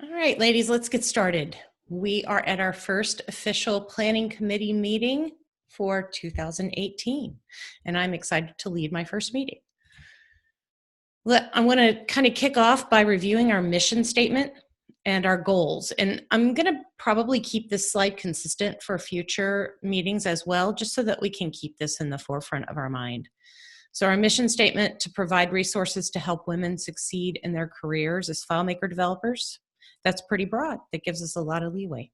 All right, ladies, let's get started. We are at our first official planning committee meeting for 2018, and I'm excited to lead my first meeting. I'm going to kind of kick off by reviewing our mission statement and our goals, and I'm going to probably keep this slide consistent for future meetings as well, just so that we can keep this in the forefront of our mind. So our mission statement: to provide resources to help women succeed in their careers as FileMaker developers. That's pretty broad. That gives us a lot of leeway.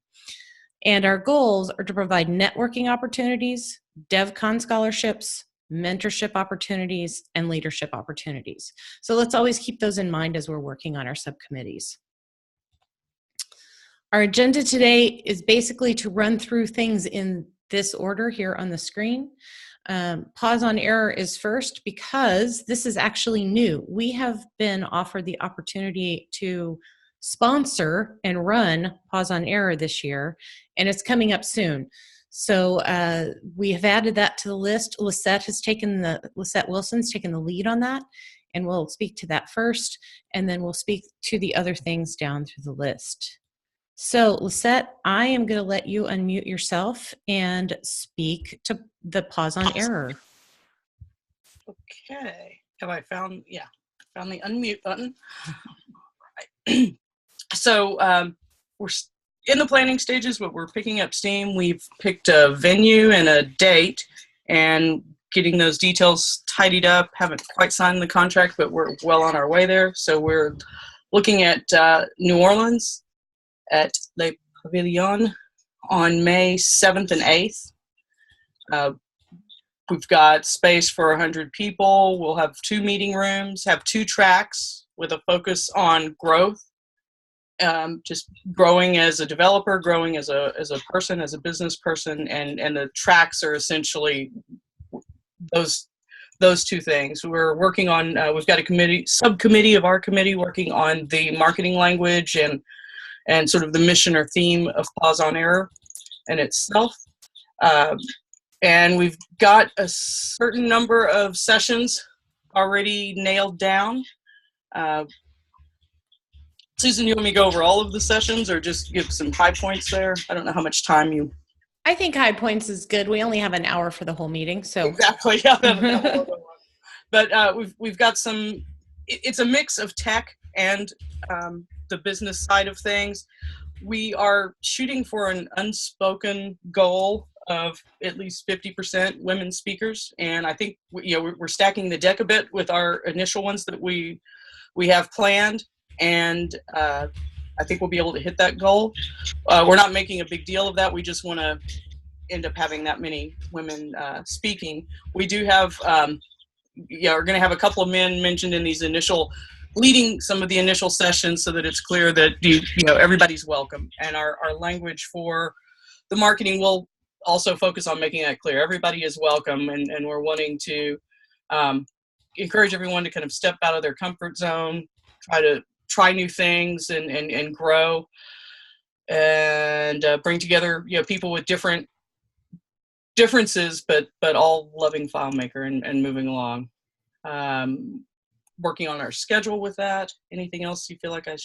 And our goals are to provide networking opportunities, DEFCON scholarships, mentorship opportunities, and leadership opportunities. So let's always keep those in mind as we're working on our subcommittees. Our agenda today is basically to run through things in this order here on the screen. Pause on Error is first because this is actually new. We have been offered the opportunity to sponsor and run Pause on Error this year, and it's coming up soon. So we have added that to the list. Lisette Wilson's taken the lead on that, and we'll speak to that first, and then we'll speak to the other things down through the list. So Lisette, I am going to let you unmute yourself and speak to the Pause on Error. Okay, have I found the unmute button? So we're in the planning stages, but we're picking up steam. We've picked a venue and a date and getting those details tidied up. Haven't quite signed the contract, but we're well on our way there. So we're looking at New Orleans at Le Pavilion on May 7th and 8th. We've got space for 100 people. We'll have 2 meeting rooms, have 2 tracks with a focus on growth. Just growing as a developer, growing as a person, as a business person, and the tracks are essentially those 2 things. We're working on, we've got a subcommittee of our committee working on the marketing language and sort of the mission or theme of Pause on Error in itself. And we've got a certain number of sessions already nailed down. Susan, you want me to go over all of the sessions or just give some high points there? I don't know how much time you... I think high points is good. We only have an hour for the whole meeting, so... Exactly, yeah. But we've got some... It's a mix of tech and the business side of things. We are shooting for an unspoken goal of at least 50% women speakers, and I think we're stacking the deck a bit with our initial ones that we have planned. And I think we'll be able to hit that goal. We're not making a big deal of that. We just want to end up having that many women speaking. We do have, we're going to have a couple of men mentioned in these leading some of the initial sessions so that it's clear that everybody's welcome. And our language for the marketing will also focus on making that clear. Everybody is welcome, and we're wanting to encourage everyone to kind of step out of their comfort zone, try new things and grow, and bring together people with differences, but all loving FileMaker and moving along. Working on our schedule with that. Anything else you feel like I've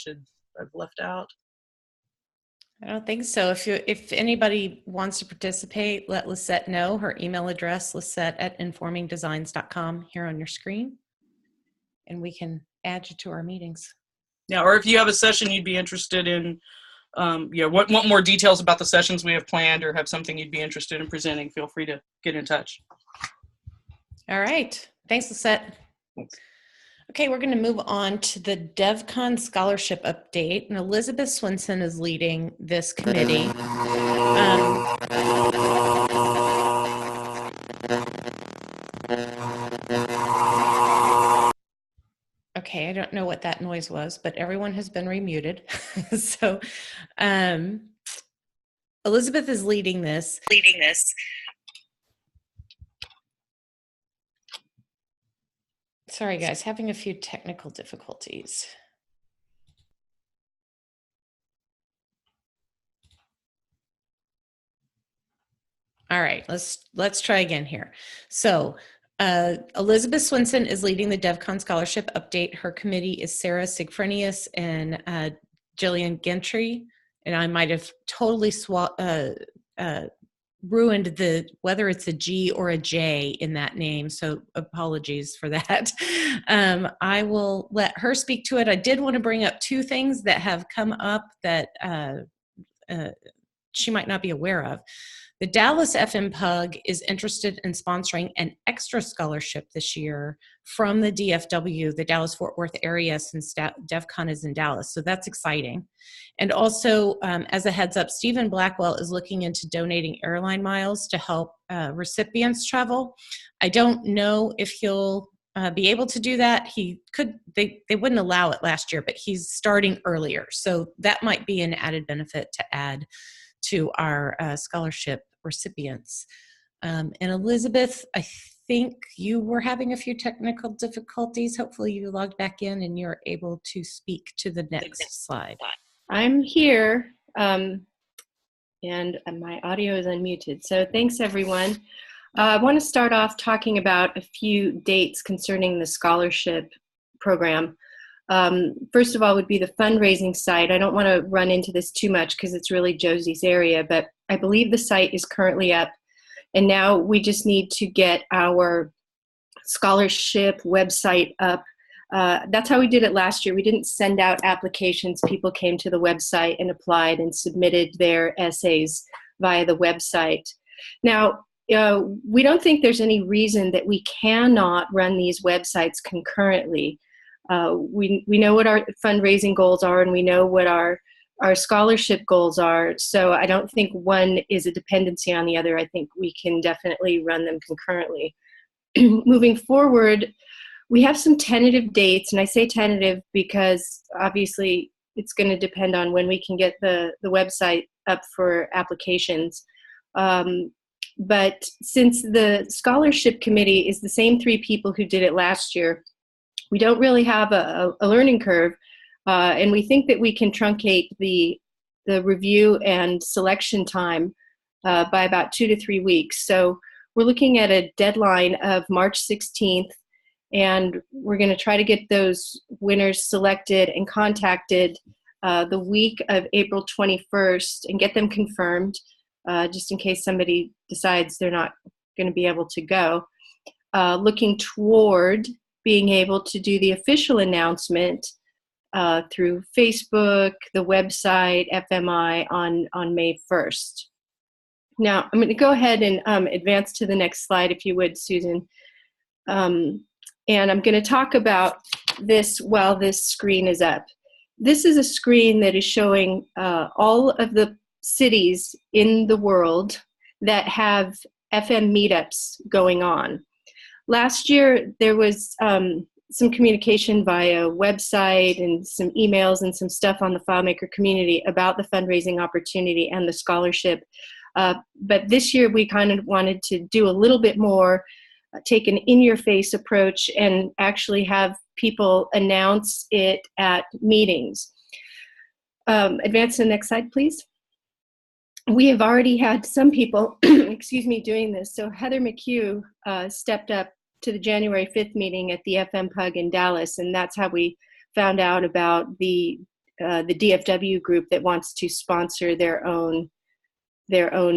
left out? I don't think so. If anybody wants to participate, let Lisette know. Her email address, lisette@informingdesigns.com, here on your screen, and we can add you to our meetings. Yeah, or if you have a session you'd be interested in, want more details about the sessions we have planned, or have something you'd be interested in presenting, feel free to get in touch. All right. Thanks, Lisette. Thanks. Okay, we're going to move on to the DEVCON scholarship update, and Elizabeth Swinson is leading this committee. Okay, I don't know what that noise was, but everyone has been remuted. So Elizabeth is leading this. Sorry, guys, having a few technical difficulties. All right, let's try again here. So Elizabeth Swinson is leading the DEVCON scholarship update. Her committee is Sarah Sigfrenius and Jillian Gentry, and I might have totally ruined whether it's a G or a J in that name, so apologies for that. I will let her speak to it. I did want to bring up two things that have come up that she might not be aware of. The Dallas FM Pug is interested in sponsoring an extra scholarship this year from the DFW, the Dallas-Fort Worth area, since DEFCON is in Dallas. So that's exciting. And also, as a heads up, Stephen Blackwell is looking into donating airline miles to help recipients travel. I don't know if he'll be able to do that. He could, they wouldn't allow it last year, but he's starting earlier. So that might be an added benefit to add to our scholarship recipients. And Elizabeth, I think you were having a few technical difficulties. Hopefully you logged back in and you're able to speak to the next slide. I'm here, and my audio is unmuted. So thanks, everyone. I want to start off talking about a few dates concerning the scholarship program. First of all would be the fundraising site. I don't want to run into this too much because it's really Josie's area, but I believe the site is currently up, and now we just need to get our scholarship website up. That's how we did it last year. We didn't send out applications. People came to the website and applied and submitted their essays via the website. Now, we don't think there's any reason that we cannot run these websites concurrently. We know what our fundraising goals are, and we know what our scholarship goals are. So I don't think one is a dependency on the other. I think we can definitely run them concurrently. Moving forward, we have some tentative dates, and I say tentative because obviously it's going to depend on when we can get the website up for applications. But since the scholarship committee is the same 3 people who did it last year, we don't really have a learning curve, and we think that we can truncate the review and selection time by about 2 to 3 weeks. So we're looking at a deadline of March 16th, and we're going to try to get those winners selected and contacted the week of April 21st and get them confirmed, just in case somebody decides they're not going to be able to go. Looking toward being able to do the official announcement through Facebook, the website, FMI on May 1st. Now, I'm going to go ahead and advance to the next slide, if you would, Susan. And I'm going to talk about this while this screen is up. This is a screen that is showing all of the cities in the world that have FM meetups going on. Last year, there was some communication via website and some emails and some stuff on the FileMaker community about the fundraising opportunity and the scholarship. But this year, we kind of wanted to do a little bit more, take an in-your-face approach, and actually have people announce it at meetings. Advance to the next slide, please. We have already had some people, excuse me, doing this. So Heather McHugh stepped up to the January 5th meeting at the FM Pug in Dallas, and that's how we found out about the DFW group that wants to sponsor their own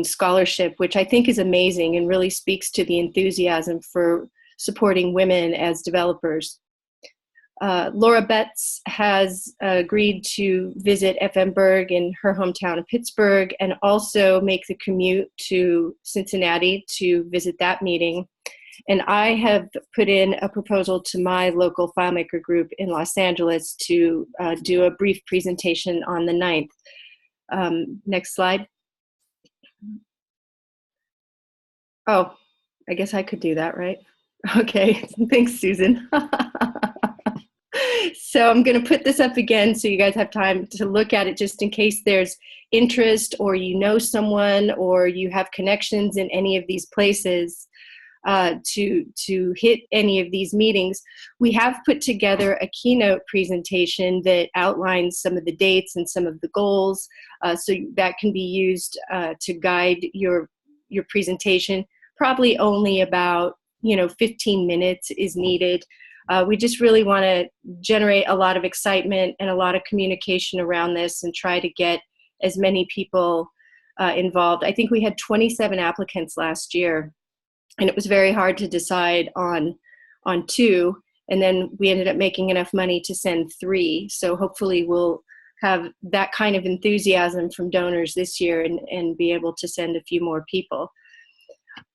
scholarship, which I think is amazing and really speaks to the enthusiasm for supporting women as developers. Laura Betts has agreed to visit FM Berg in her hometown of Pittsburgh and also make the commute to Cincinnati to visit that meeting. And I have put in a proposal to my local FileMaker group in Los Angeles to do a brief presentation on the 9th. Next slide. Oh, I guess I could do that, right? Okay, thanks, Susan. So I'm going to put this up again so you guys have time to look at it, just in case there's interest or you know someone or you have connections in any of these places to hit any of these meetings. We have put together a keynote presentation that outlines some of the dates and some of the goals, so that can be used to guide your presentation. Probably only about 15 minutes is needed. We just really want to generate a lot of excitement and a lot of communication around this and try to get as many people involved. I think we had 27 applicants last year, and it was very hard to decide on 2. And then we ended up making enough money to send 3. So hopefully we'll have that kind of enthusiasm from donors this year and be able to send a few more people.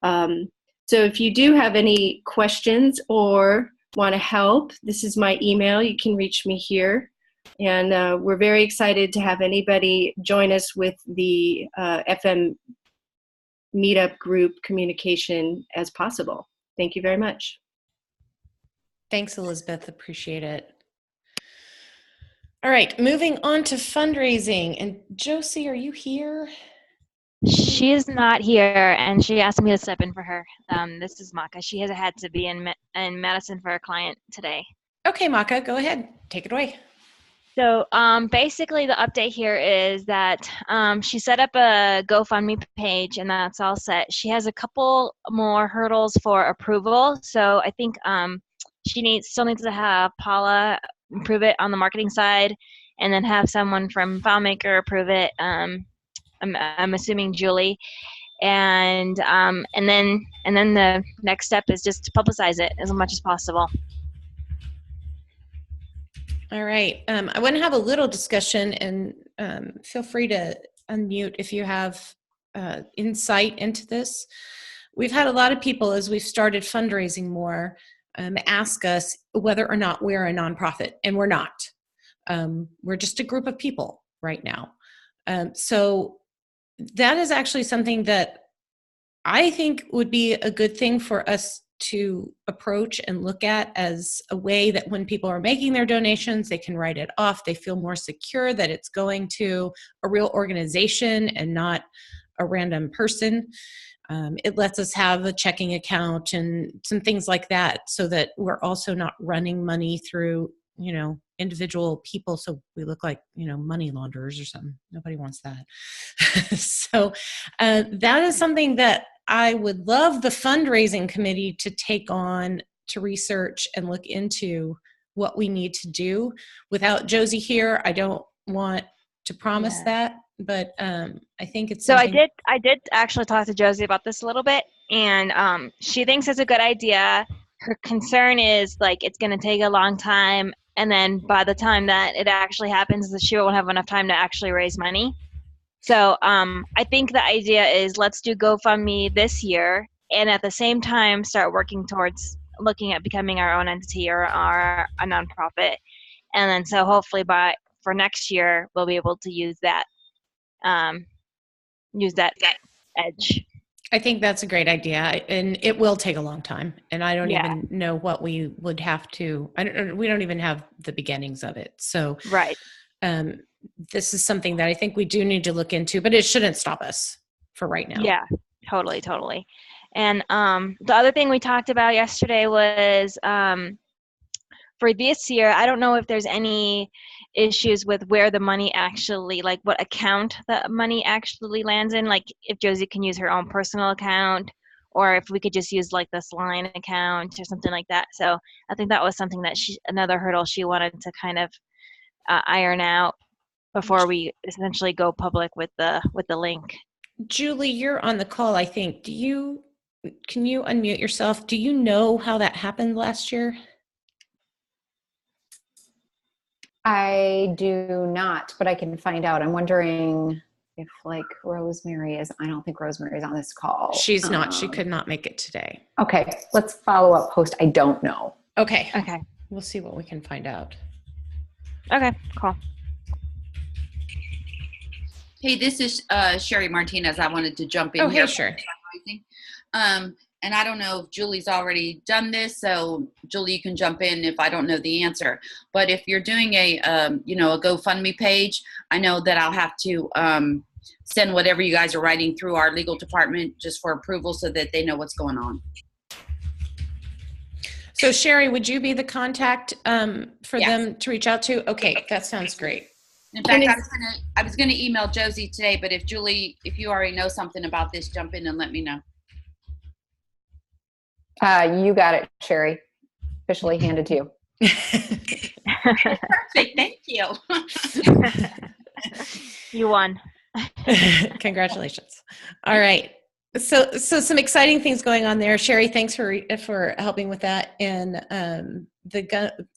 So if you do have any questions or want to help, this is my email. You can reach me here. And we're very excited to have anybody join us with the FM meetup group communication as possible. Thank you very much. Thanks, Elizabeth. Appreciate it. All right, moving on to fundraising. And Josie, are you here? She is not here, and she asked me to step in for her. This is Maka. She has had to be in Madison for a client today. Okay, Maka, go ahead. Take it away. So basically the update here is that she set up a GoFundMe page, and that's all set. She has a couple more hurdles for approval. So I think she still needs to have Paula approve it on the marketing side, and then have someone from FileMaker approve it. I'm assuming Julie, and then the next step is just to publicize it as much as possible. All right. I want to have a little discussion, and feel free to unmute if you have insight into this. We've had a lot of people, as we've started fundraising more, ask us whether or not we're a nonprofit, and we're not. We're just a group of people right now. So that is actually something that I think would be a good thing for us to approach and look at as a way that when people are making their donations, they can write it off. They feel more secure that it's going to a real organization and not a random person. It lets us have a checking account and some things like that, so that we're also not running money through, individual people. So we look like, money launderers or something. Nobody wants that. So that is something that I would love the fundraising committee to take on, to research and look into what we need to do. Without Josie here, I don't want to promise that, but I think it's so something. I did actually talk to Josie about this a little bit, and she thinks it's a good idea. Her concern is it's going to take a long time, and then by the time that it actually happens, she won't have enough time to actually raise money. So I think the idea is, let's do GoFundMe this year, and at the same time start working towards looking at becoming our own entity or a nonprofit. And then so hopefully for next year we'll be able to use that edge. I think that's a great idea, and it will take a long time, and I don't even know what we would have to. We don't even have the beginnings of it. So right. This is something that I think we do need to look into, but it shouldn't stop us for right now. Yeah, totally. And the other thing we talked about yesterday was for this year, I don't know if there's any issues with where the money actually, what account the money actually lands in, if Josie can use her own personal account, or if we could just use this line account or something like that. So I think that was something that another hurdle she wanted to kind of iron out before we essentially go public with the link. Julie, you're on the call, I think. Can you unmute yourself? Do you know how that happened last year? I do not, but I can find out. I'm wondering if Rosemary is. I don't think Rosemary's on this call. She's not. She could not make it today. Okay, let's follow up post. I don't know. Okay. Okay. We'll see what we can find out. Okay, cool. Hey, this is Sherry Martinez. I wanted to jump in Hey, here. sure. And I don't know if Julie's already done this, so Julie, you can jump in if I don't know the answer. But if you're doing a GoFundMe page, I know that I'll have to send whatever you guys are writing through our legal department just for approval so that they know what's going on. So Sherry, would you be the contact for them to reach out to? Okay, that sounds great. In fact, I was gonna email Josie today, but if Julie, if you already know something about this, jump in and let me know. You got it, Sherry. officially handed to you. Perfect. Thank you. You won. Congratulations. All right. So some exciting things going on there. Sherry, thanks for helping with that. And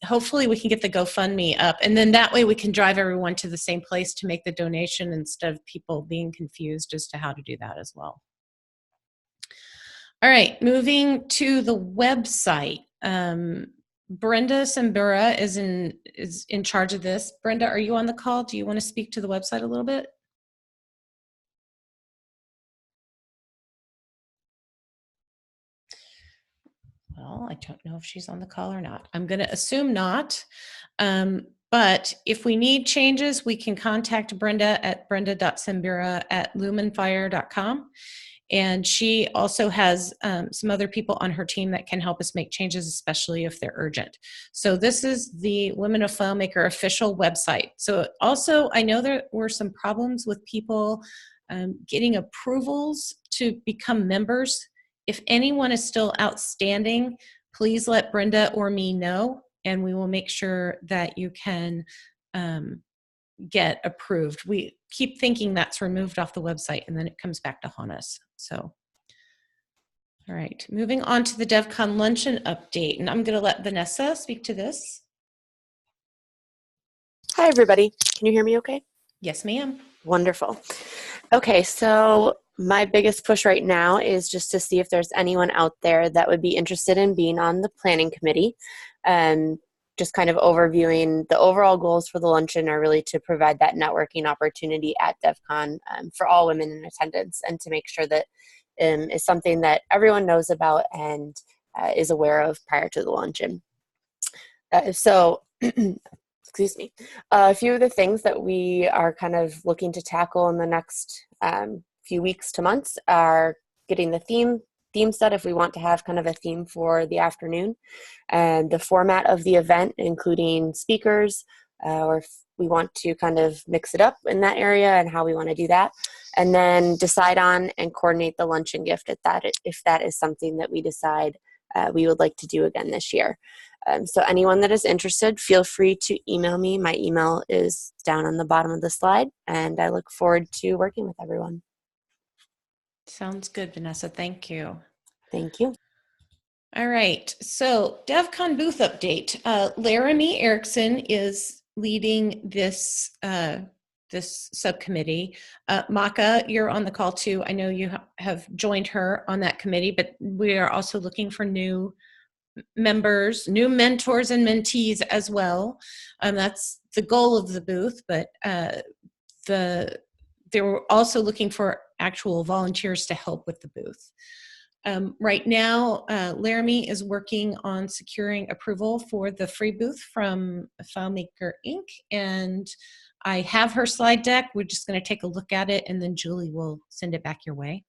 hopefully we can get the GoFundMe up, and then that way we can drive everyone to the same place to make the donation instead of people being confused as to how to do that as well. All right, moving to the website. Brenda Sambura is in charge of this. Brenda, are you on the call? Do you want to speak to the website a little bit? Well, I don't know if she's on the call or not. I'm going to assume not. But if we need changes, we can contact Brenda at brenda.sambura@lumenfire.com. And she also has some other people on her team that can help us make changes, especially if they're urgent. So this is the Women of FileMaker official website. So also, I know there were some problems with people getting approvals to become members. If anyone is still outstanding, please let Brenda or me know, and we will make sure that you can get approved. We keep thinking that's removed off the website, and then it comes back to haunt us. So, all right, moving on to the DEFCON Luncheon update, and I'm going to let Vanessa speak to this. Hi, everybody. Can you hear me okay? Yes, ma'am. Wonderful. Okay, so my biggest push right now is just to see if there's anyone out there that would be interested in being on the planning committee. Just kind of overviewing the overall goals for the luncheon are really to provide that networking opportunity at DEFCON for all women in attendance, and to make sure that is something that everyone knows about and is aware of prior to the luncheon. Excuse me. A few of the things that we are kind of looking to tackle in the next few weeks to months are getting the theme set, if we want to have kind of a theme for the afternoon, and the format of the event, including speakers, or if we want to kind of mix it up in that area and how we want to do that, and then decide on and coordinate the luncheon gift if that is something that we decide we would like to do again this year. So anyone that is interested, feel free to email me. My email is down on the bottom of the slide, and I look forward to working with everyone. Sounds good, Vanessa. Thank you. Thank you. All right. So DEFCON booth update. Laramie Erickson is leading this this subcommittee. Maka, you're on the call too. I know you have joined her on that committee, but we are also looking for new members, new mentors and mentees as well. That's the goal of the booth, but they were also looking for actual volunteers to help with the booth. Right now, Laramie is working on securing approval for the free booth from FileMaker Inc. And I have her slide deck. We're just going to take a look at it, and then Julie will send it back your way.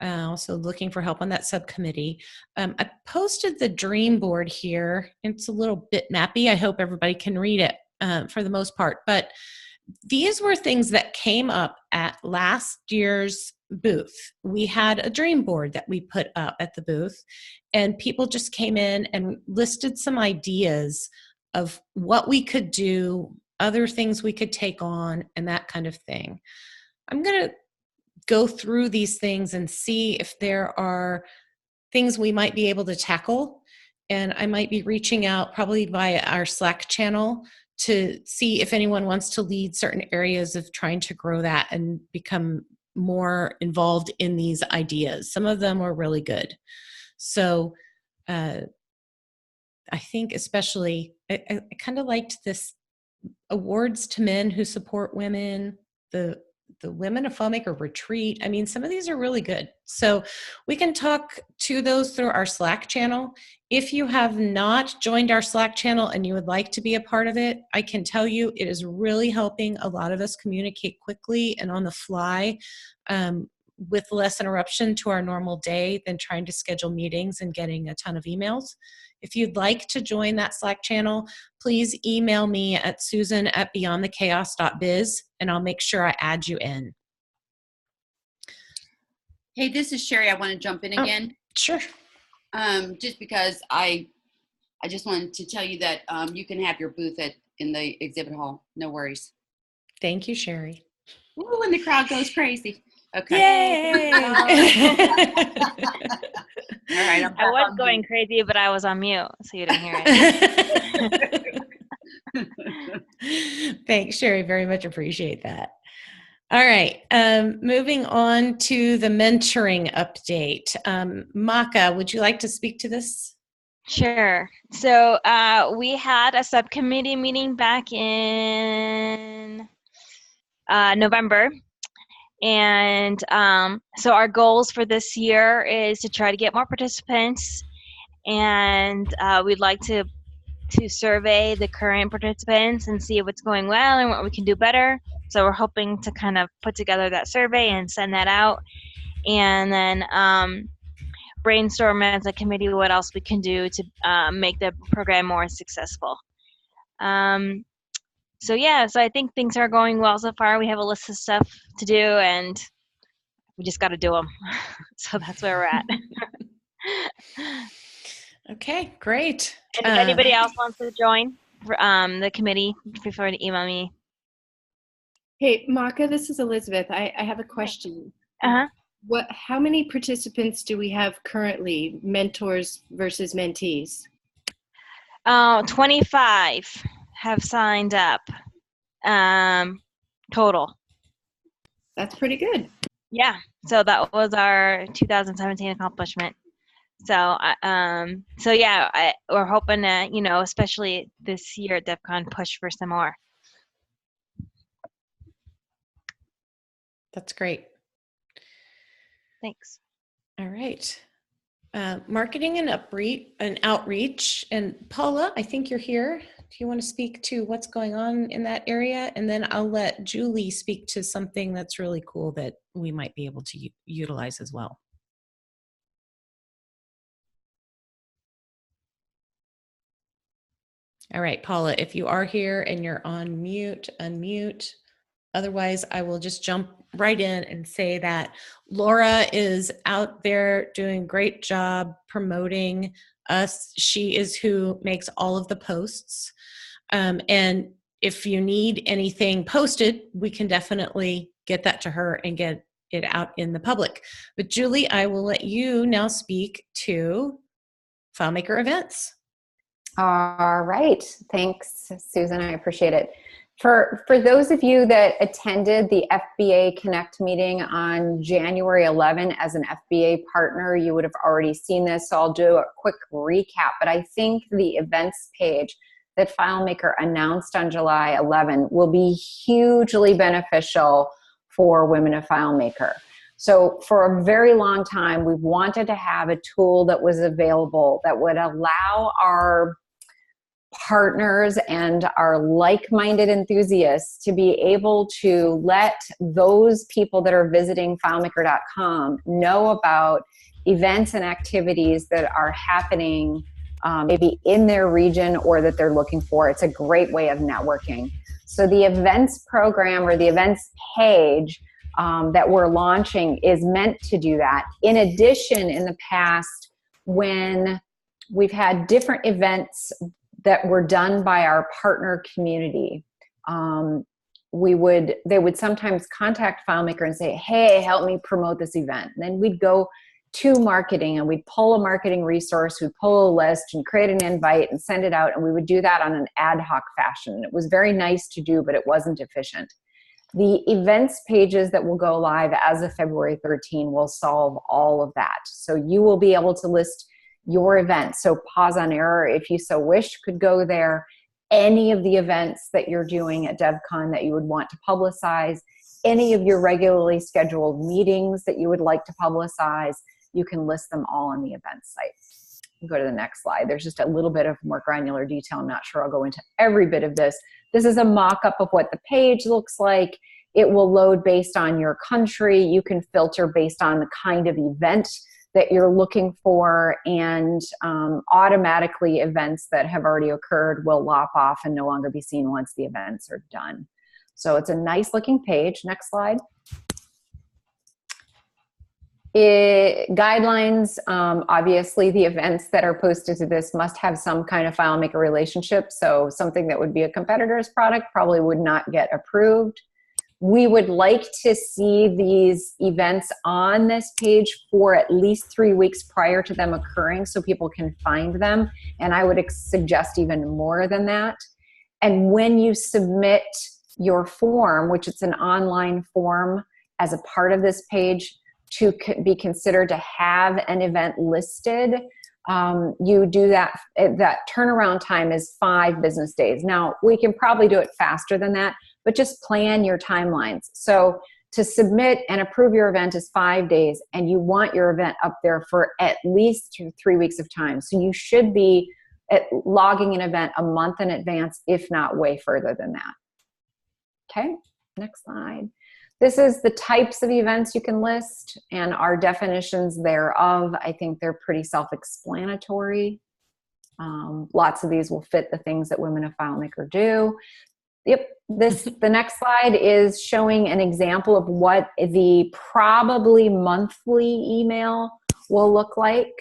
Also looking for help on that subcommittee. I posted the dream board here. It's a little bitmappy. I hope everybody can read it for the most part. But these were things that came up at last year's booth. We had a dream board that we put up at the booth, and people just came in and listed some ideas of what we could do, other things we could take on, and that kind of thing. I'm going to go through these things and see if there are things we might be able to tackle. And I might be reaching out probably via our Slack channel to see if anyone wants to lead certain areas of trying to grow that and become more involved in these ideas. Some of them are really good. So I think especially, I kind of liked this awards to men who support women, the Women of FileMaker retreat. I mean, some of these are really good. So we can talk to those through our Slack channel. If you have not joined our Slack channel and you would like to be a part of it, I can tell you it is really helping a lot of us communicate quickly and on the fly with less interruption to our normal day than trying to schedule meetings and getting a ton of emails. If you'd like to join that Slack channel, please email me at susan@beyondthechaos.biz, and I'll make sure I add you in. Hey, this is Sherry. I want to jump in again. Sure. Just because I I just wanted to tell you that you can have your booth in the exhibit hall. No worries. Thank you, Sherry. Ooh, and the crowd goes crazy. Okay. Yay! All right. I was going crazy, but I was on mute, so you didn't hear it. Thanks, Sherry. Very much appreciate that. All right. Moving on to the mentoring update. Maka, would you like to speak to this? Sure. So we had a subcommittee meeting back in November. And so our goals for this year is to try to get more participants. And we'd like to survey the current participants and see what's going well and what we can do better. So we're hoping to kind of put together that survey and send that out. And then brainstorm as a committee what else we can do to make the program more successful. So yeah, so I think things are going well so far. We have a list of stuff to do and we just got to do them. So that's where we're at. Okay, great. And if anybody else wants to join the committee, feel free to email me. Hey, Maka, this is Elizabeth. I have a question. Uh-huh. How many participants do we have currently, mentors versus mentees? 25 have signed up total. That's pretty good. Yeah, so that was our 2017 accomplishment. So, yeah, we're hoping to, especially this year at DEFCON, push for some more. That's great. Thanks. All right. Marketing and outreach. And Paula, I think you're here. Do you want to speak to what's going on in that area? And then I'll let Julie speak to something that's really cool that we might be able to utilize as well. All right, Paula, if you are here and you're on mute, unmute. Otherwise, I will just jump right in and say that Laura is out there doing a great job promoting us. She is who makes all of the posts. And if you need anything posted, we can definitely get that to her and get it out in the public. But Julie, I will let you now speak to FileMaker events. All right. Thanks, Susan. I appreciate it. For those of you that attended the FBA Connect meeting on January 11 as an FBA partner, you would have already seen this, so I'll do a quick recap. But I think the events page that FileMaker announced on July 11 will be hugely beneficial for women of FileMaker. So for a very long time, we've wanted to have a tool that was available that would allow our partners and our like-minded enthusiasts to be able to let those people that are visiting FileMaker.com know about events and activities that are happening maybe in their region or that they're looking for. It's a great way of networking. So the events program or the events page that we're launching is meant to do that. In addition, in the past, when we've had different events that were done by our partner community, they would sometimes contact FileMaker and say, hey, help me promote this event. And then we'd go to marketing and we'd pull a marketing resource, we'd pull a list and create an invite and send it out. And we would do that on an ad hoc fashion. It was very nice to do, but it wasn't efficient. The events pages that will go live as of February 13 will solve all of that. So you will be able to list your events. So Pause on Error, if you so wish, could go there. Any of the events that you're doing at DevCon that you would want to publicize, any of your regularly scheduled meetings that you would like to publicize, you can list them all on the events site. Go to the next slide. There's just a little bit of more granular detail. I'm not sure I'll go into every bit of this. This is a mock-up of what the page looks like. It will load based on your country. You can filter based on the kind of event that you're looking for, and automatically events that have already occurred will lop off and no longer be seen once the events are done. So it's a nice looking page. Next slide. Guidelines, obviously the events that are posted to this must have some kind of FileMaker relationship. So something that would be a competitor's product probably would not get approved. We would like to see these events on this page for at least 3 weeks prior to them occurring so people can find them. And I would suggest even more than that. And when you submit your form, which it's an online form as a part of this page, to be considered to have an event listed, you do that. That turnaround time is 5 business days. Now, we can probably do it faster than that, but just plan your timelines. So to submit and approve your event is 5 days, and you want your event up there for at least 3 weeks of time. So you should be logging an event a month in advance, if not way further than that. Okay, next slide. This is the types of events you can list and our definitions thereof. I think they're pretty self-explanatory. Lots of these will fit the things that Women of FileMaker do. Yep, the next slide is showing an example of what the probably monthly email will look like.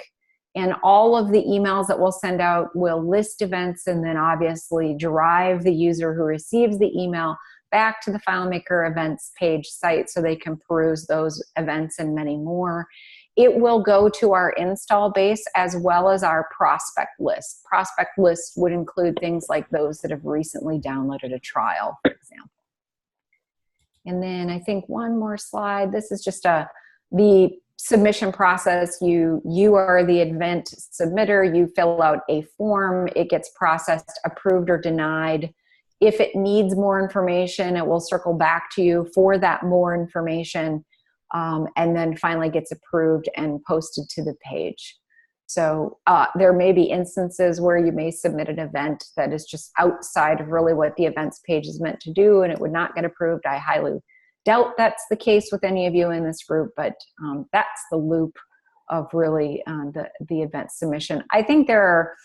And all of the emails that we'll send out will list events and then obviously drive the user who receives the email back to the FileMaker events page site so they can peruse those events and many more. It will go to our install base as well as our prospect list. Prospect list would include things like those that have recently downloaded a trial, for example. And then I think one more slide. This is just the submission process. You are the event submitter. You fill out a form. It gets processed, approved or denied. If it needs more information, it will circle back to you for that more information, and then finally gets approved and posted to the page. So there may be instances where you may submit an event that is just outside of really what the events page is meant to do, and it would not get approved. I highly doubt that's the case with any of you in this group, but that's the loop of really the event submission. I think there are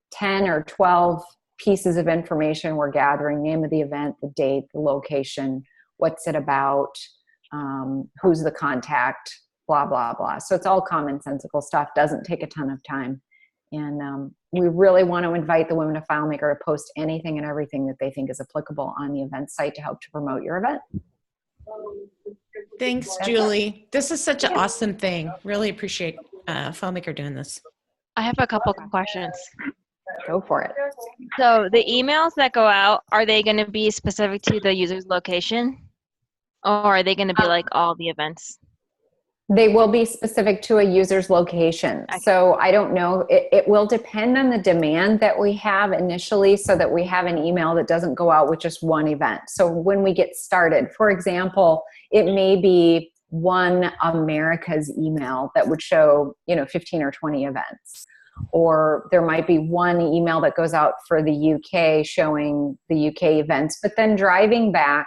10 or 12 pieces of information we're gathering: name of the event, the date, the location, what's it about, who's the contact, blah, blah, blah. So it's all commonsensical stuff, doesn't take a ton of time. And we really want to invite the Women of FileMaker to post anything and everything that they think is applicable on the event site to help to promote your event. Thanks, Julie. This is such an awesome thing. Really appreciate FileMaker doing this. I have a couple questions. Go for it. So the emails that go out, are they going to be specific to the user's location? Or are they going to be like all the events? They will be specific to a user's location. Okay. So I don't know. It will depend on the demand that we have initially so that we have an email that doesn't go out with just one event. So when we get started, for example, it may be one America's email that would show, 15 or 20 events. Or there might be one email that goes out for the UK showing the UK events, but then driving back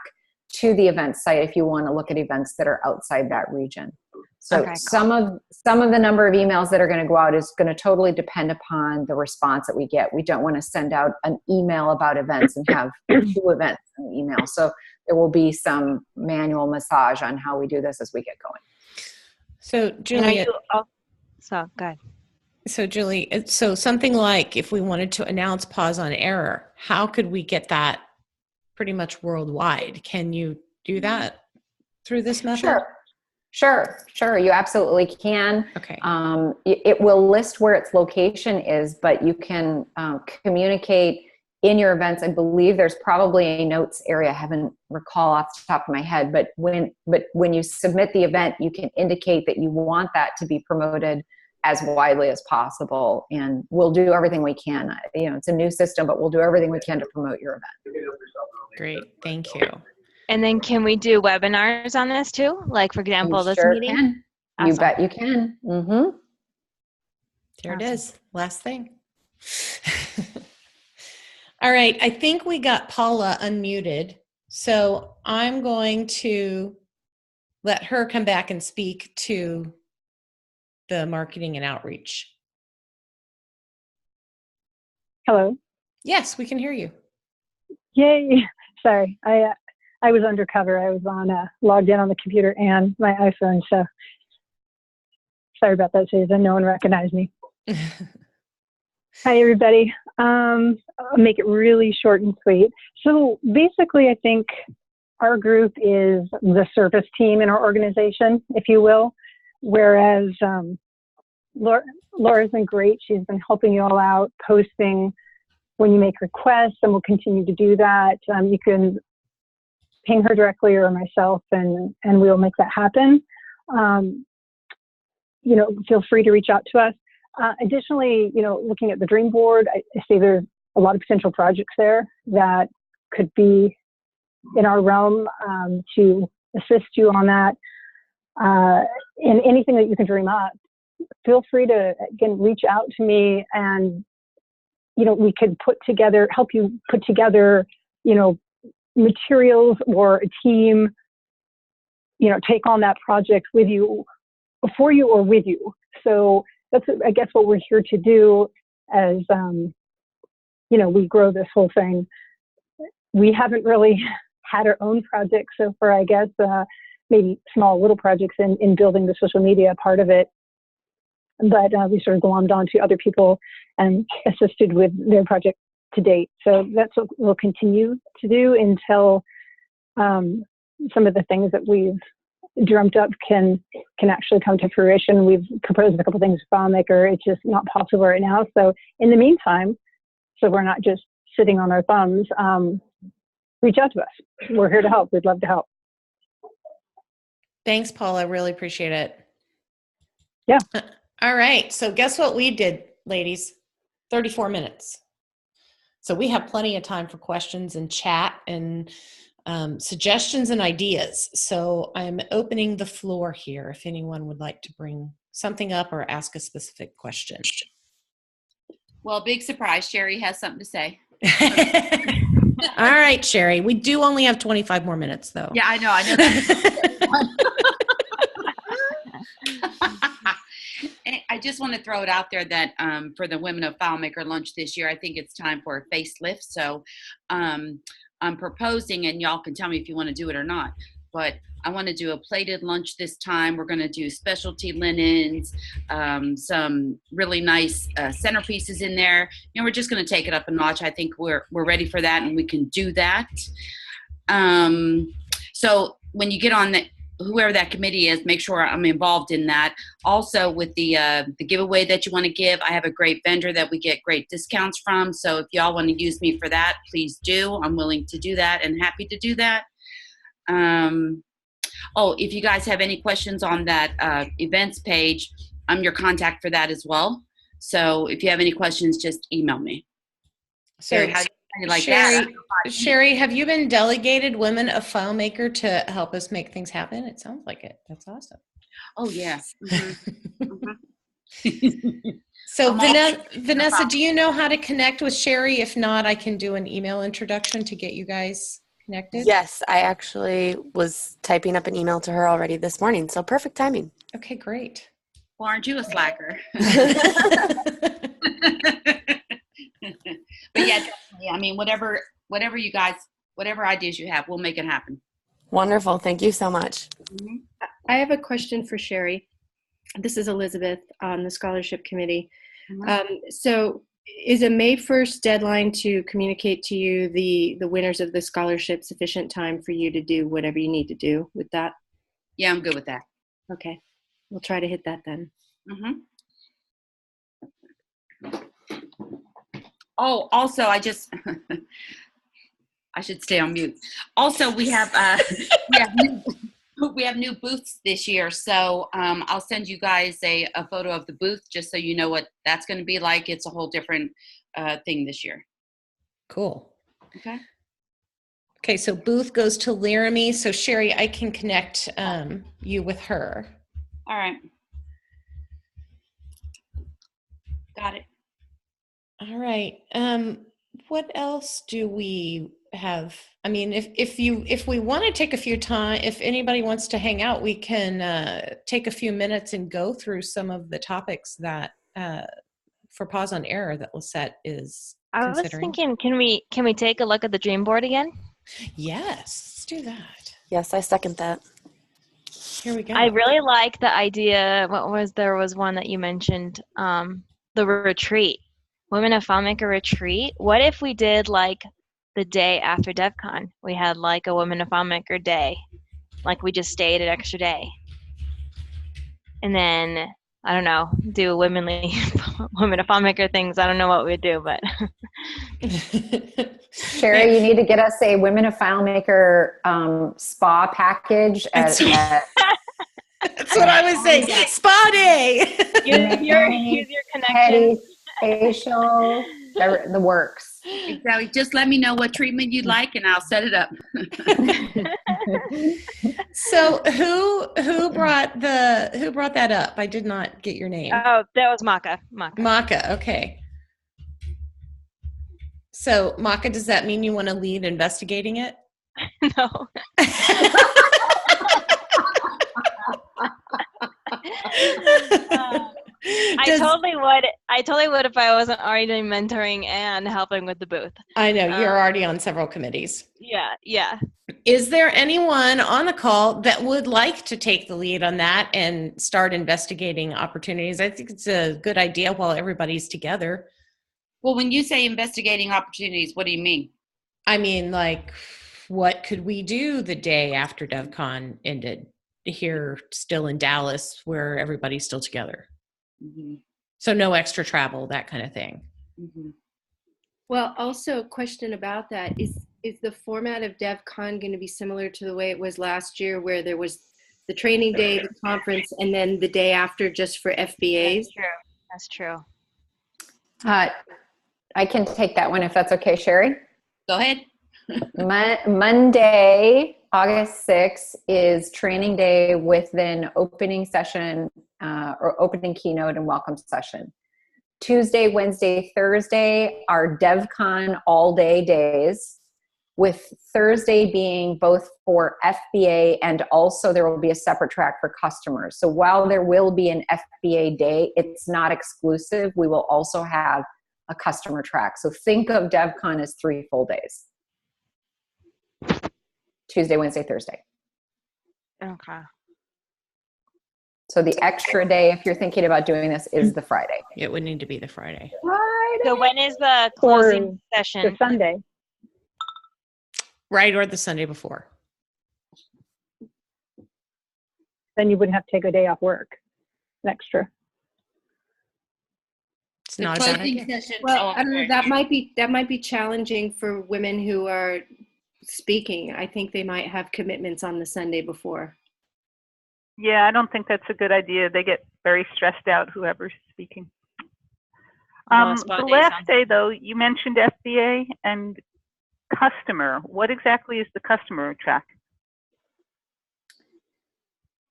to the event site if you want to look at events that are outside that region. So okay, cool. some of the number of emails that are going to go out is going to totally depend upon the response that we get. We don't want to send out an email about events and have 2 events in the email. So there will be some manual massage on how we do this as we get going. So Julie, so good. So Julie, so something like if we wanted to announce pause on error, how could we get that pretty much worldwide? Can you do that through this method? Sure. You absolutely can. Okay. It will list where its location is, but you can communicate in your events. I believe there's probably a notes area. I haven't recall off the top of my head, but when you submit the event, you can indicate that you want that to be promoted as widely as possible, and we'll do everything we can. It's a new system, but we'll do everything we can to promote your event. Great, thank you. And then can we do webinars on this too? Like, for example, this meeting? Can. Awesome. You bet you can. Mm-hmm. There it is, last thing. All right, I think we got Paula unmuted, so I'm going to let her come back and speak to the marketing and outreach. Hello. Yes, we can hear you. Yay! Sorry, I was undercover. I was on logged in on the computer and my iPhone, so Sorry about that, Susan. No one recognized me. Hi, everybody. I'll make it really short and sweet. So basically, I think our group is the service team in our organization, if you will, whereas Laura's been great. She's been helping you all out, posting when you make requests, and we'll continue to do that. You can ping her directly or myself, and we'll make that happen. Feel free to reach out to us. Additionally, looking at the dream board, I see there's a lot of potential projects there that could be in our realm to assist you on that. In anything that you can dream up, feel free to, again, reach out to me, and we could help you put together, materials, or a team, take on that project with you, for you, or with you. So that's, I guess, what we're here to do as, we grow this whole thing. We haven't really had our own projects so far, I guess, maybe small little projects in building the social media part of it. But we sort of glommed onto other people and assisted with their project to date. So that's what we'll continue to do until some of the things that we've dreamt up can actually come to fruition. We've proposed a couple things with FileMaker. It's just not possible right now. So in the meantime, so we're not just sitting on our thumbs, reach out to us. We're here to help. We'd love to help. Thanks, Paula. Really appreciate it. Yeah. All right. So guess what we did, ladies? 34 minutes. So we have plenty of time for questions and chat and suggestions and ideas. So I'm opening the floor here if anyone would like to bring something up or ask a specific question. Well, big surprise, Sherry has something to say. All right, Sherry. We do only have 25 more minutes, though. Yeah, I know that. I just want to throw it out there that for the Women of FileMaker Lunch this year, I think it's time for a facelift. So I'm proposing, and y'all can tell me if you want to do it or not, but I want to do a plated lunch this time. We're going to do specialty linens, some really nice centerpieces in there. We're just going to take it up a notch. I think we're ready for that, and we can do that. So when you get on that, whoever that committee is, make sure I'm involved in that. Also, with the giveaway that you want to give, I have a great vendor that we get great discounts from. So if y'all want to use me for that, please do. I'm willing to do that and happy to do that. If you guys have any questions on that events page, I'm your contact for that as well. So if you have any questions, just email me. So how you like Sherry, that? Sherry, have you been delegated Women of FileMaker to help us make things happen? It sounds like it. That's awesome. Oh, yeah. Mm-hmm. Mm-hmm. So Vanessa, do you know how to connect with Sherry? If not, I can do an email introduction to get you guys connected. Yes, I actually was typing up an email to her already this morning, so perfect timing. Okay, great. Well, aren't you a slacker? But yeah, definitely. I mean, whatever you guys, whatever ideas you have, we'll make it happen. Wonderful. Thank you so much. Mm-hmm. I have a question for Sherry. This is Elizabeth on the scholarship committee. Mm-hmm. So is a May 1st deadline to communicate to you the winners of the scholarship sufficient time for you to do whatever you need to do with that? Yeah, I'm good with that. Okay. We'll try to hit that then. Mm-hmm. Oh, also, I should stay on mute. Also, we have new booths this year, so I'll send you guys a photo of the booth just so you know what that's going to be like. It's a whole different thing this year. Cool. Okay. Okay, so booth goes to Laramie. So Sherry, I can connect you with her. All right. Got it. All right. What else do we have? I mean, if we want to take a few time, if anybody wants to hang out, we can take a few minutes and go through some of the topics that for Pause on Error that Lisette is considering. I was thinking, can we take a look at the dream board again? Yes, let's do that. Yes, I second that. Here we go. I really like the idea. There was one that you mentioned, the retreat, Women of FileMaker retreat. What if we did like the day after DevCon? We had like a Women of FileMaker day, like we just stayed an extra day, and then I don't know, do womenly Women of FileMaker things. I don't know what we'd do, but Sherry, you need to get us a Women of FileMaker spa package That's what I was saying. Spa day. use your connection. Heady, facial, the works. Exactly. Just let me know what treatment you'd like, and I'll set it up. So who brought that up? I did not get your name. Oh, that was Maka. Maka. Okay. So Maka, does that mean you want to lead investigating it? No. I totally would if I wasn't already mentoring and helping with the booth. I know you're already on several committees. Yeah. Is there anyone on the call that would like to take the lead on that and start investigating opportunities? I think it's a good idea while everybody's together. Well, when you say investigating opportunities, what do you mean? I mean, like, what could we do the day after DevCon ended here, still in Dallas, where everybody's still together? Mm-hmm. So no extra travel, that kind of thing. Mm-hmm. Well, also a question about that is the format of DevCon going to be similar to the way it was last year, where there was the training day, the conference, and then the day after just for FBAs? That's true. I can take that one if that's okay, Sherry. Go ahead. Monday, August 6th is training day with an opening session or opening keynote and welcome session. Tuesday, Wednesday, Thursday are DevCon all-day days, with Thursday being both for FBA and also there will be a separate track for customers. So while there will be an FBA day, it's not exclusive. We will also have a customer track. So think of DevCon as 3 full days. Tuesday, Wednesday, Thursday. Okay. So the extra day, if you're thinking about doing this, is the Friday. It would need to be the Friday. So when is the closing session? The Sunday. Right, or the Sunday before. Then you wouldn't have to take a day off work. An extra. It's not a bad idea. Well, I don't know. That might be challenging for women who are speaking. I think they might have commitments on the Sunday before. Yeah, I don't think that's a good idea. They get very stressed out, whoever's speaking. The last day, though, you mentioned FBA and customer. What exactly is the customer track?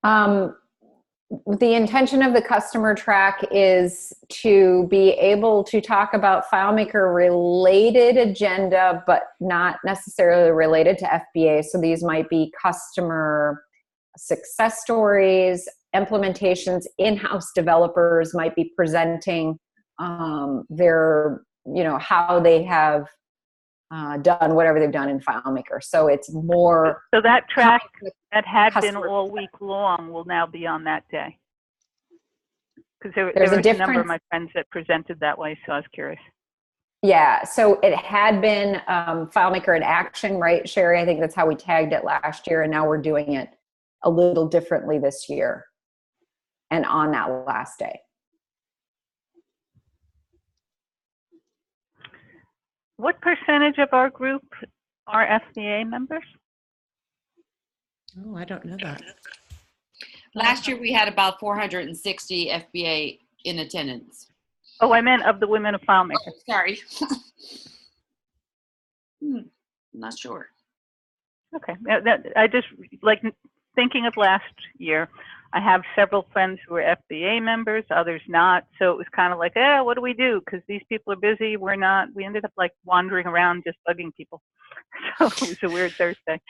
The intention of the customer track is to be able to talk about FileMaker related agenda, but not necessarily related to FBA. So these might be customer success stories, implementations, in-house developers might be presenting their, how they have done whatever they've done in FileMaker. So it's more. So that track that had been all week long will now be on that day. Because there was a number of my friends that presented that way, so I was curious. Yeah, so it had been FileMaker in action, right, Sherry? I think that's how we tagged it last year, and now we're doing it a little differently this year and on that last day. What percentage of our group are FBA members? Oh, I don't know that. Last year we had about 460 FBA in attendance. Oh, I meant of the Women of FileMaker. Oh, sorry. Not sure. Okay, I just like thinking of last year. I have several friends who are FBA members, others not. So it was kind of like, what do we do? Because these people are busy. We're not. We ended up like wandering around just bugging people. So it was a weird Thursday.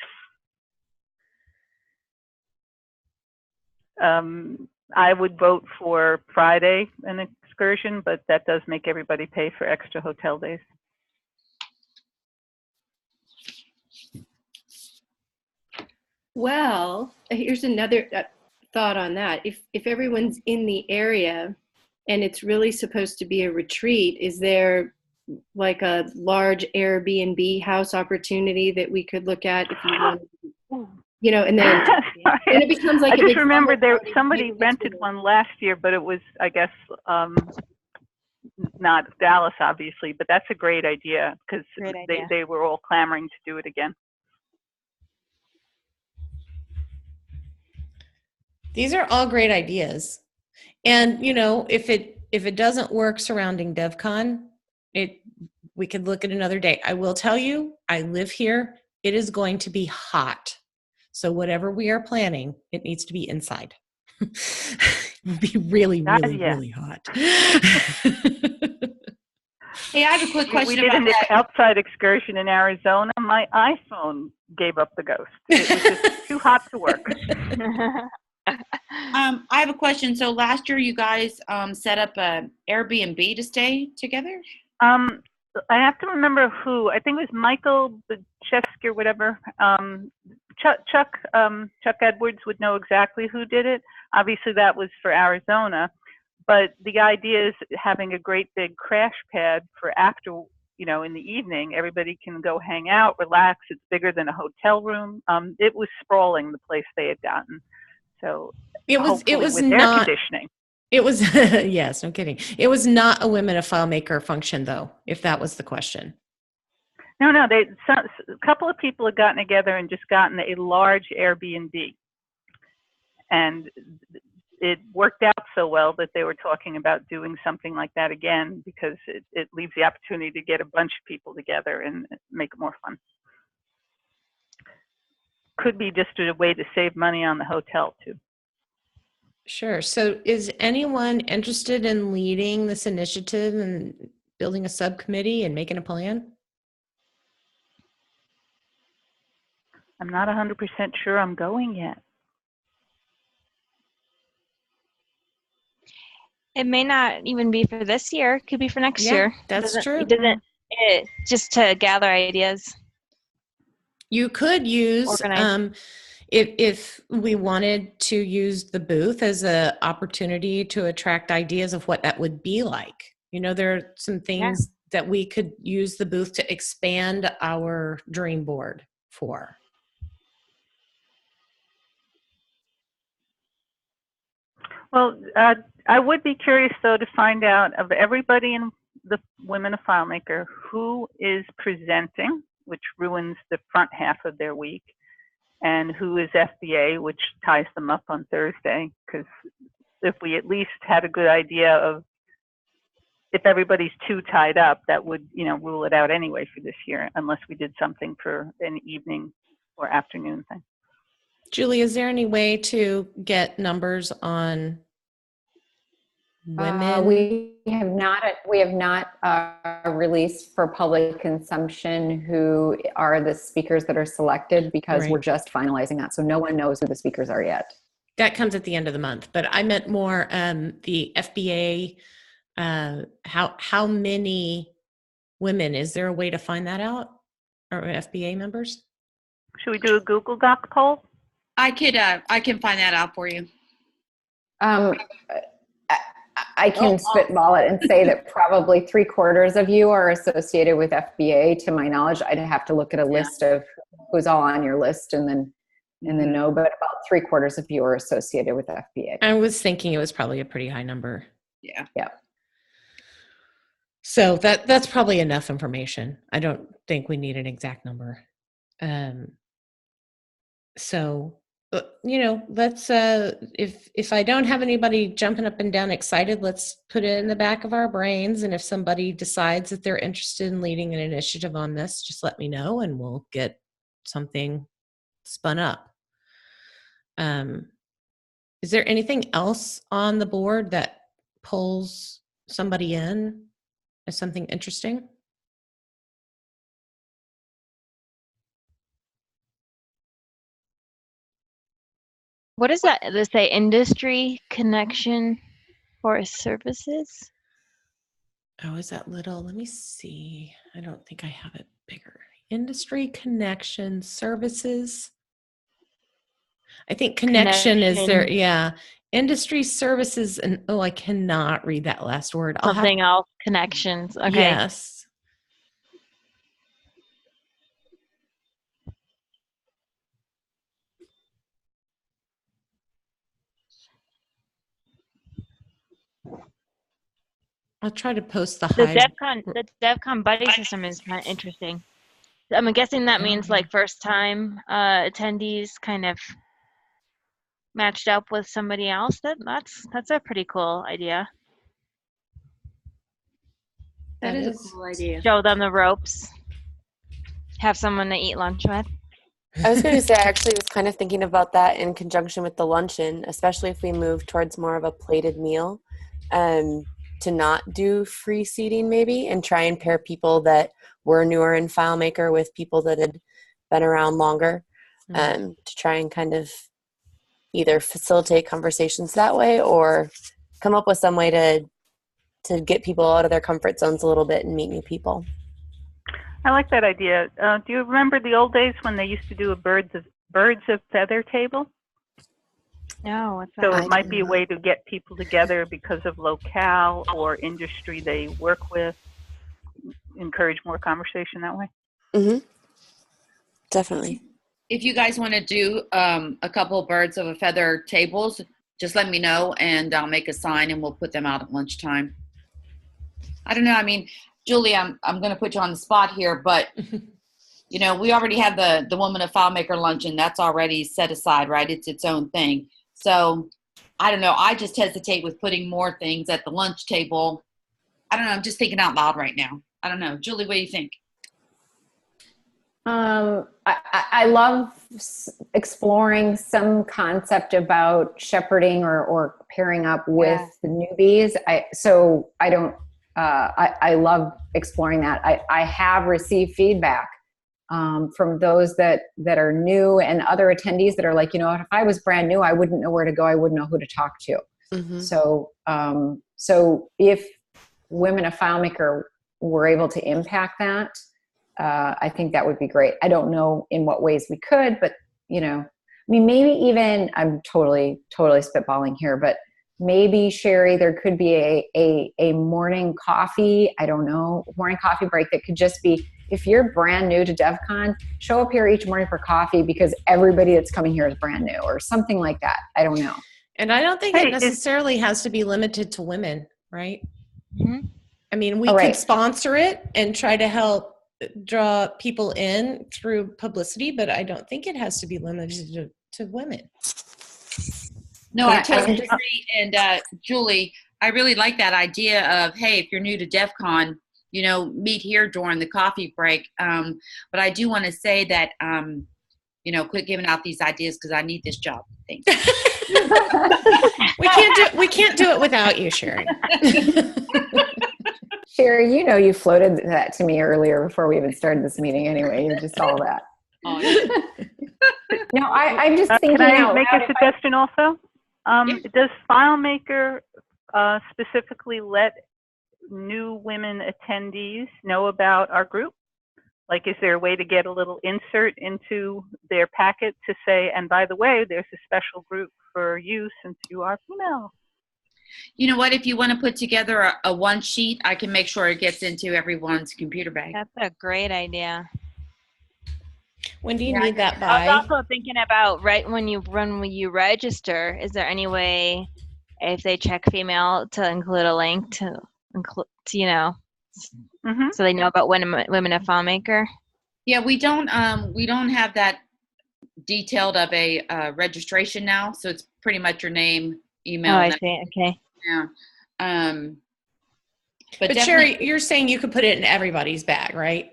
I would vote for Friday an excursion, but that does make everybody pay for extra hotel days. Well, here's another thought on that. If everyone's in the area and it's really supposed to be a retreat, is there like a large Airbnb house opportunity that we could look at if you want, you know, and then it becomes like I a just big remembered summer there party. somebody rented one last year, but it was, I guess, not Dallas, obviously. But that's a great idea because Great idea. they were all clamoring to do it again. These are all great ideas. And, you know, if it doesn't work surrounding DEFCON, we could look at another day. I will tell you, I live here. It is going to be hot. So whatever we are planning, it needs to be inside. It'll be really, really, Yeah. really hot. Hey, I have a quick question We did about an that. outside excursion in Arizona. My iPhone gave up the ghost. It was just too hot to work. I have a question. So last year you guys set up a Airbnb to stay together? I have to remember who. I think it was Michael Bachevsky or whatever. Chuck Edwards would know exactly who did it. Obviously, that was for Arizona. But the idea is having a great big crash pad for after, you know, in the evening, everybody can go hang out, relax. It's bigger than a hotel room. It was sprawling, the place they had gotten. So it was with not air conditioning. It was yes, no kidding. It was not a Women of FileMaker function, though, if that was the question. No, a couple of people had gotten together and just gotten a large Airbnb, and it worked out so well that they were talking about doing something like that again because it leaves the opportunity to get a bunch of people together and make it more fun. Could be just a way to save money on the hotel too. Sure. So is anyone interested in leading this initiative and building a subcommittee and making a plan? I'm not 100% sure I'm going yet. It may not even be for this year. It could be for next year. That's true. Just to gather ideas. You could use Organize. if we wanted to use the booth as an opportunity to attract ideas of what that would be like. You know, there are some things that we could use the booth to expand our dream board for. Well, I would be curious, though, to find out of everybody in the Women of FileMaker who is presenting, which ruins the front half of their week, and who is FBA, which ties them up on Thursday. Because if we at least had a good idea of if everybody's too tied up, that would, you know, rule it out anyway for this year, unless we did something for an evening or afternoon thing. Julie, is there any way to get numbers on women? We have not released for public consumption who are the speakers that are selected because we're just finalizing that. So no one knows who the speakers are yet. That comes at the end of the month, but I meant more the FBA. How many women? Is there a way to find that out? Or FBA members? Should we do a Google Doc poll? I can find that out for you. I can spitball it and say that probably 3/4 of you are associated with FBA. To my knowledge, I'd have to look at a list of who's all on your list and then know, but about 3/4 of you are associated with FBA. I was thinking it was probably a pretty high number. Yeah. So that's probably enough information. I don't think we need an exact number. So, you know, let's, if I don't have anybody jumping up and down excited, let's put it in the back of our brains. And if somebody decides that they're interested in leading an initiative on this, just let me know and we'll get something spun up. Is there anything else on the board that pulls somebody in as something interesting? What is that? Does say industry connection for services? Oh, is that little? Let me see. I don't think I have it bigger. Industry connection services. I think connection is there. Connection. Yeah. Industry services and I cannot read that last word. Something else. Connections. Okay. Yes. I'll try to post the hide. The DEFCON buddy system is kind of interesting. I'm guessing that means like first time attendees kind of matched up with somebody else. That's a pretty cool idea. That is a cool idea. Show them the ropes. Have someone to eat lunch with. I was going to say, I actually was kind of thinking about that in conjunction with the luncheon, especially if we move towards more of a plated meal, to not do free seating maybe, and try and pair people that were newer in FileMaker with people that had been around longer, to try and kind of either facilitate conversations that way or come up with some way to get people out of their comfort zones a little bit and meet new people. I like that idea. Do you remember the old days when they used to do a birds of feather table? No, what's that? So it might be a way to get people together because of locale or industry they work with, encourage more conversation that way. Mm-hmm. Definitely. If you guys want to do a couple of birds of a feather tables, just let me know and I'll make a sign and we'll put them out at lunchtime. I don't know. I mean, Julie, I'm going to put you on the spot here, but you know, we already have the Woman of FileMaker luncheon. That's already set aside, right? It's its own thing. So I don't know. I just hesitate with putting more things at the lunch table. I don't know. I'm just thinking out loud right now. I don't know. Julie, what do you think? I love exploring some concept about shepherding or pairing up with the newbies. I love exploring that. I have received feedback from those that are new and other attendees that are like, you know, if I was brand new, I wouldn't know where to go. I wouldn't know who to talk to. Mm-hmm. So if Women of FileMaker were able to impact that, I think that would be great. I don't know in what ways we could, but you know, I mean, maybe even, I'm totally spitballing here, but maybe Sherry, there could be a morning coffee, I don't know, morning coffee break that could just be, if you're brand new to DevCon, show up here each morning for coffee because everybody that's coming here is brand new or something like that. I don't know. And I don't think it necessarily has to be limited to women, right? Mm-hmm. I mean, we could sponsor it and try to help draw people in through publicity, but I don't think it has to be limited to women. No, I totally agree. And Julie, I really like that idea of, hey, if you're new to DEF CON, you know, meet here during the coffee break. But I do want to say that, you know, quit giving out these ideas because I need this job. Thanks. We can't do it without you, Sherry. Sherry, you know, you floated that to me earlier before we even started this meeting anyway. You just saw that. Oh, yeah. No, I'm just thinking can I out make loud a suggestion also? Does FileMaker specifically let new women attendees know about our group? Like, is there a way to get a little insert into their packet to say, and by the way, there's a special group for you since you are female? You know what? If you want to put together a one sheet, I can make sure it gets into everyone's computer bag. That's a great idea. When do you need that by? I was also thinking about when you register, is there any way if they check female to include a link to include, you know, so they know about women of FileMaker? Yeah, we don't have that detailed of a registration now, so it's pretty much your name, email. Oh, I see. Okay. Yeah. But Sherry, you're saying you could put it in everybody's bag, right?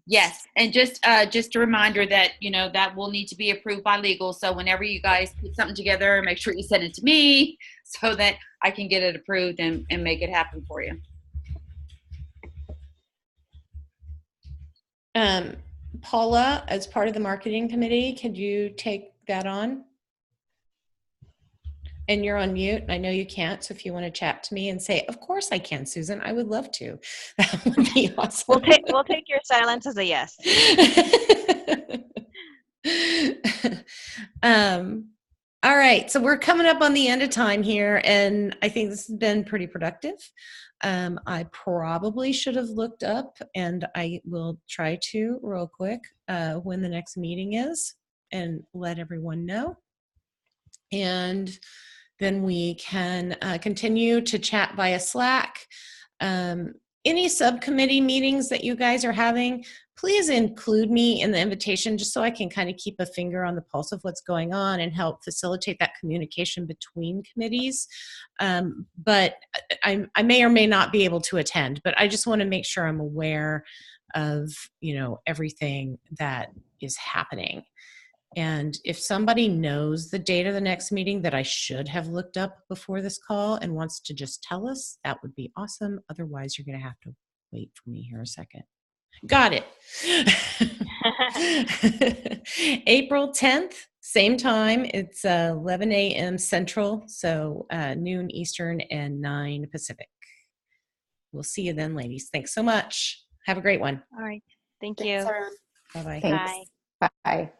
Yes, and just a reminder that, you know, that will need to be approved by legal. So whenever you guys put something together, make sure you send it to me so that I can get it approved and make it happen for you. Paula, as part of the marketing committee, could you take that on? And you're on mute. I know you can't. So if you want to chat to me and say, of course I can, Susan, I would love to. That would be awesome. We'll take your silence as a yes. All right, so we're coming up on the end of time here, and I think this has been pretty productive. I probably should have looked up, and I will try to real quick when the next meeting is and let everyone know. And then we can continue to chat via Slack. Any subcommittee meetings that you guys are having, please include me in the invitation just so I can kind of keep a finger on the pulse of what's going on and help facilitate that communication between committees. But I may or may not be able to attend, but I just want to make sure I'm aware of, you know, everything that is happening. And if somebody knows the date of the next meeting that I should have looked up before this call and wants to just tell us, that would be awesome. Otherwise, you're going to have to wait for me here a second. Got it. April 10th, same time. It's 11 a.m. Central, so noon Eastern and 9 Pacific. We'll see you then, ladies. Thanks so much. Have a great one. All right. Thank Thanks, you. everyone. Bye-bye. Thanks. Bye. Bye.